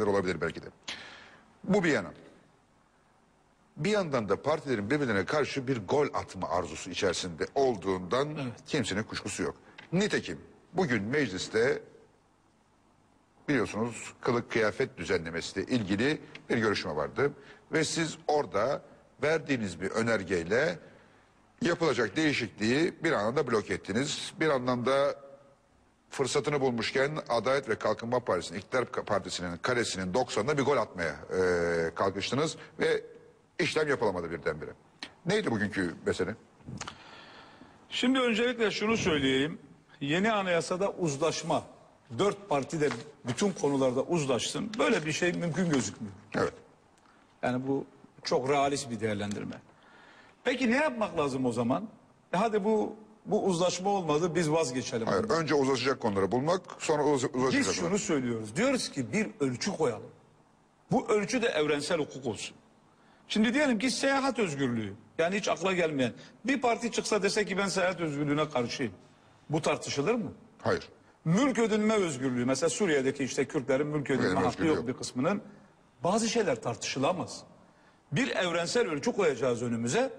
olabilir belki de. Bu bir yana. Bir yandan da partilerin birbirlerine karşı bir gol atma arzusu içerisinde olduğundan kimsenin kuşkusu yok. Nitekim bugün mecliste biliyorsunuz kılık kıyafet düzenlemesiyle ilgili bir görüşme vardı. Ve siz orada verdiğiniz bir önergeyle yapılacak değişikliği bir anlamda blok ettiniz. Bir anlamda fırsatını bulmuşken Adalet ve Kalkınma Partisi'nin, İktidar Partisi'nin karesinin 90'ına bir gol atmaya kalkıştınız ve işlem yapılamadı birdenbire. Neydi bugünkü mesele? Şimdi öncelikle şunu söyleyeyim. Yeni anayasada uzlaşma. 4 parti de bütün konularda uzlaşsın. Böyle bir şey mümkün gözükmüyor. Evet. Yani bu çok realist bir değerlendirme. Peki ne yapmak lazım o zaman? Hadi bu uzlaşma olmadı, biz vazgeçelim. Hayır, önce uzlaşacak konuları bulmak, sonra uzlaşacak. Biz şunu söylüyoruz. Diyoruz ki bir ölçü koyalım. Bu ölçü de evrensel hukuk olsun. Şimdi diyelim ki seyahat özgürlüğü. Yani hiç akla gelmeyen. Bir parti çıksa dese ki ben seyahat özgürlüğüne karşıyım. Bu tartışılır mı? Hayır. Mülk edinme özgürlüğü. Mesela Suriye'deki işte Kürtlerin mülk edinme hakkı yok bir kısmının. Bazı şeyler tartışılamaz. Bir evrensel ölçü koyacağız önümüze.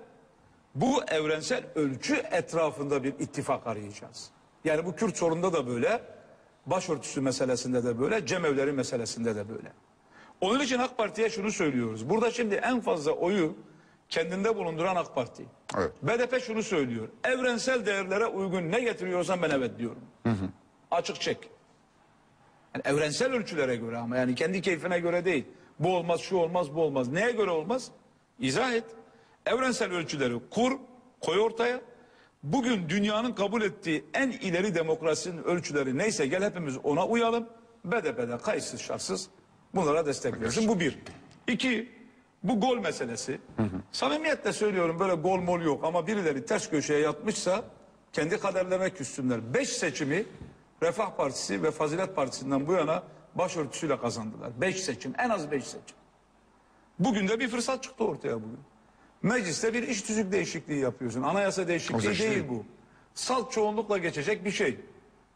Bu evrensel ölçü etrafında bir ittifak arayacağız. Yani bu Kürt sorununda da böyle, başörtüsü meselesinde de böyle, cemevleri meselesinde de böyle. Onun için AK Parti'ye şunu söylüyoruz. Burada şimdi en fazla oyu kendinde bulunduran AK Parti. Evet. BDP şunu söylüyor. Evrensel değerlere uygun ne getiriyorsan ben evet diyorum. Açık çek. Yani evrensel ölçülere göre ama yani kendi keyfine göre değil. Bu olmaz, şu olmaz, bu olmaz. Neye göre olmaz? İzah et. Evrensel ölçüleri koy ortaya. Bugün dünyanın kabul ettiği en ileri demokrasinin ölçüleri neyse gel hepimiz ona uyalım. BDP'de kayıtsız şartsız bunlara destek versin. Bu bir. İki, bu gol meselesi. Samimiyetle söylüyorum böyle gol mol yok ama birileri ters köşeye yatmışsa kendi kaderlerine küssünler. 5 seçimi Refah Partisi ve Fazilet Partisi'nden bu yana başörtüsüyle kazandılar. 5 seçim, en az 5 seçim. Bugün de bir fırsat çıktı ortaya bugün. Mecliste bir iş tüzük değişikliği yapıyorsun. Anayasa değişikliği değil bu. Salt çoğunlukla geçecek bir şey.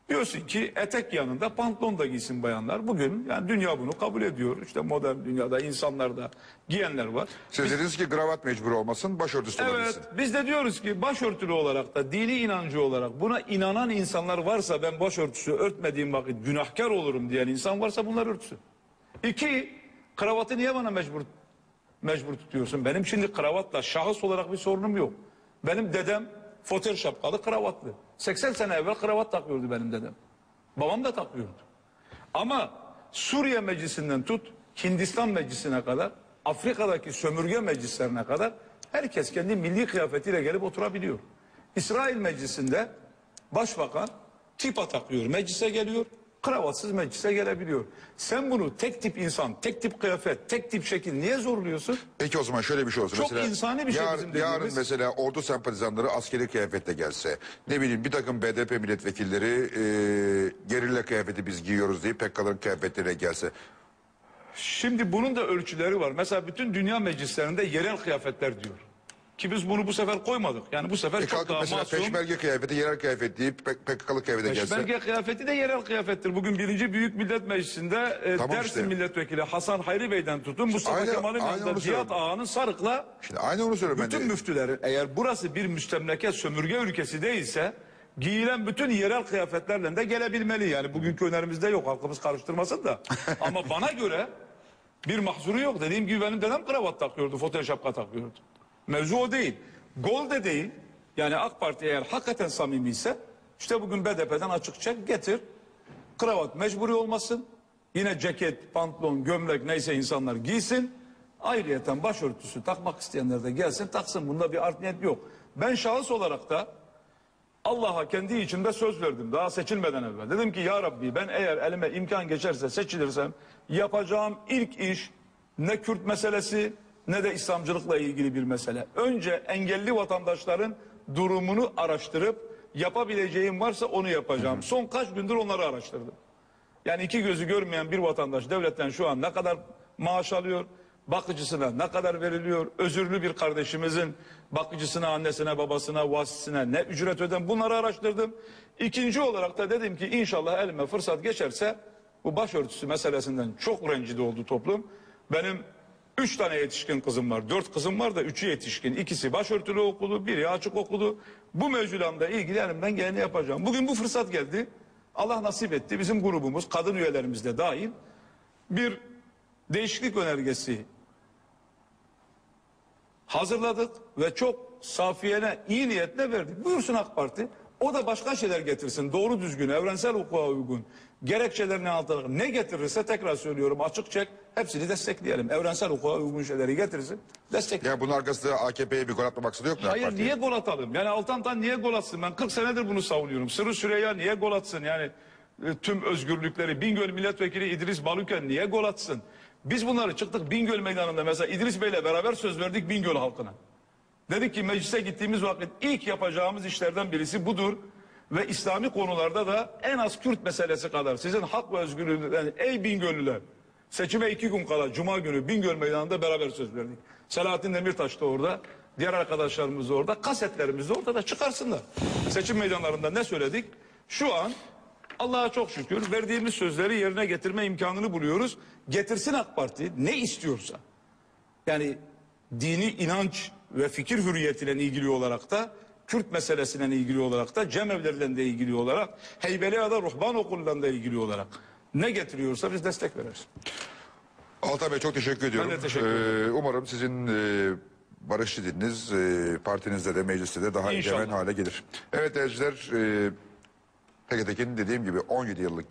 Diyorsun ki etek yanında pantolon da giysin bayanlar. Bugün yani dünya bunu kabul ediyor. İşte modern dünyada insanlarda giyenler var. Siz dediniz ki kravat mecbur olmasın, başörtüsü olabilsin. Evet, biz de diyoruz ki başörtülü olarak da dini inancı olarak buna inanan insanlar varsa ben başörtüsü örtmediğim vakit günahkar olurum diyen insan varsa bunlar örtsün. İki, kravatı niye bana mecbur tutuyorsun? Benim şimdi kravatla şahıs olarak bir sorunum yok. Benim dedem fotel şapkalı kravatlı. 80 sene evvel kravat takıyordu benim dedem. Babam da takıyordu. Ama Suriye meclisinden tut Hindistan meclisine kadar, Afrika'daki sömürge meclislerine kadar herkes kendi milli kıyafetiyle gelip oturabiliyor. İsrail meclisinde başbakan kipa takıyor, meclise geliyor. Kravatsız meclise gelebiliyor. Sen bunu tek tip insan, tek tip kıyafet, tek tip şekil niye zorluyorsun? Peki o zaman şöyle bir şey olsun. Çok mesela, insani bir şey bizim dediğimiz. Yarın mesela ordu sempatizanları askeri kıyafetle gelse, ne bileyim bir takım BDP milletvekilleri gerilla kıyafeti biz giyiyoruz diye PKK'ların kıyafetleriyle gelse. Şimdi bunun da ölçüleri var. Mesela bütün dünya meclislerinde yerel kıyafetler diyor. Ki biz bunu bu sefer koymadık. Yani bu sefer çok daha mesela masum. peşmerge kıyafeti, yerel kıyafet deyip PKK'lı kıyafete gelse. Peşmerge kıyafeti de yerel kıyafettir. Bugün 1. Büyük Millet Meclisi'nde Tamam Dersim işte. Milletvekili Hasan Hayri Bey'den tutun Mustafa Kemal'in yanında Cihat Ağa'nın sarıkla Şimdi aynı onu söylüyorum bütün ben de. müftüleri, eğer burası bir müstemleke sömürge ülkesi değilse giyilen bütün yerel kıyafetlerle de gelebilmeli. Yani bugünkü önerimizde yok, halkımız karıştırmasın da. Ama bana göre bir mahzuru yok. Dediğim gibi benim dedem kravat takıyordu, fotel şapka takıyordu. Mevzu o değil. Gol de değil. Yani AK Parti eğer hakikaten samimi ise işte bugün BDP'den açık çek getir. Kravat mecburi olmasın. Yine ceket, pantolon, gömlek neyse insanlar giysin. Ayrıyeten başörtüsü takmak isteyenler de gelsin taksın. Bunda bir art niyet yok. Ben şahıs olarak da Allah'a kendi içimde söz verdim daha seçilmeden evvel. Dedim ki ya Rabbi ben eğer elime imkan geçerse seçilirsem yapacağım ilk iş ne Kürt meselesi ne de İslamcılıkla ilgili bir mesele. Önce engelli vatandaşların durumunu araştırıp yapabileceğim varsa onu yapacağım. Son kaç gündür onları araştırdım. Yani iki gözü görmeyen bir vatandaş devletten şu an ne kadar maaş alıyor? Bakıcısına ne kadar veriliyor? Özürlü bir kardeşimizin bakıcısına, annesine, babasına, vasisine ne ücret öden bunları araştırdım. İkinci olarak da dedim ki inşallah elime fırsat geçerse bu başörtüsü meselesinden çok rencide oldu toplum. Benim 3 tane yetişkin kızım var. 4 kızım var da 3'ü yetişkin. İkisi başörtülü okudu, biri açık okudu. Bu mevzularla ilgili elimden geleni yapacağım. Bugün bu fırsat geldi. Allah nasip etti. Bizim grubumuz, kadın üyelerimiz de dahil bir değişiklik önergesi hazırladık ve çok safiyene, iyi niyetle verdik. Buyursun AK Parti. O da başka şeyler getirsin. Doğru düzgün, evrensel hukuka uygun. Gerekçelerini altına ne getirirse tekrar söylüyorum açık çek. Hepsini destekleyelim. Evrensel hukuka uygun şeyleri getirsin. Destekleyelim. Ya bunun arkasında AKP'ye bir gol atma maksadı yok mu? AK Hayır Parti'ye? niye gol atalım? Yani Altan'dan niye gol atsın? Ben 40 senedir bunu savunuyorum. Sırrı Süreyya niye gol atsın? Yani tüm özgürlükleri Bingöl Milletvekili İdris Baluken niye gol atsın? Biz bunları çıktık Bingöl Meydanı'nda mesela İdris Bey'le beraber söz verdik Bingöl halkına. Dedik ki meclise gittiğimiz vakit ilk yapacağımız işlerden birisi budur. Ve İslami konularda da en az Kürt meselesi kadar sizin hak ve özgürlüğünüzden ey Bingöllüler seçime 2 gün kala Cuma günü Bingöl Meydanı'nda beraber söz verdik. Selahattin Demirtaş da orada, diğer arkadaşlarımız da orada, kasetlerimiz de orada da çıkarsınlar. Seçim meydanlarında ne söyledik? Şu an Allah'a çok şükür verdiğimiz sözleri yerine getirme imkanını buluyoruz. Getirsin AK Parti ne istiyorsa. Yani dini inanç ve fikir hürriyetiyle ilgili olarak da Kürt meselesiyle ilgili olarak da cemevleriyle de ilgili olarak Heybeliada Ruhban Okulu'ndan da ilgili olarak ne getiriyorsa biz destek veririz. Altan Bey çok teşekkür ediyorum. Ben de teşekkür ederim. Umarım sizin barışçı diliniz partinizde de mecliste de daha İnşallah. egemen hale gelir. Evet değerciler, Tekin dediğim gibi 17 yıllık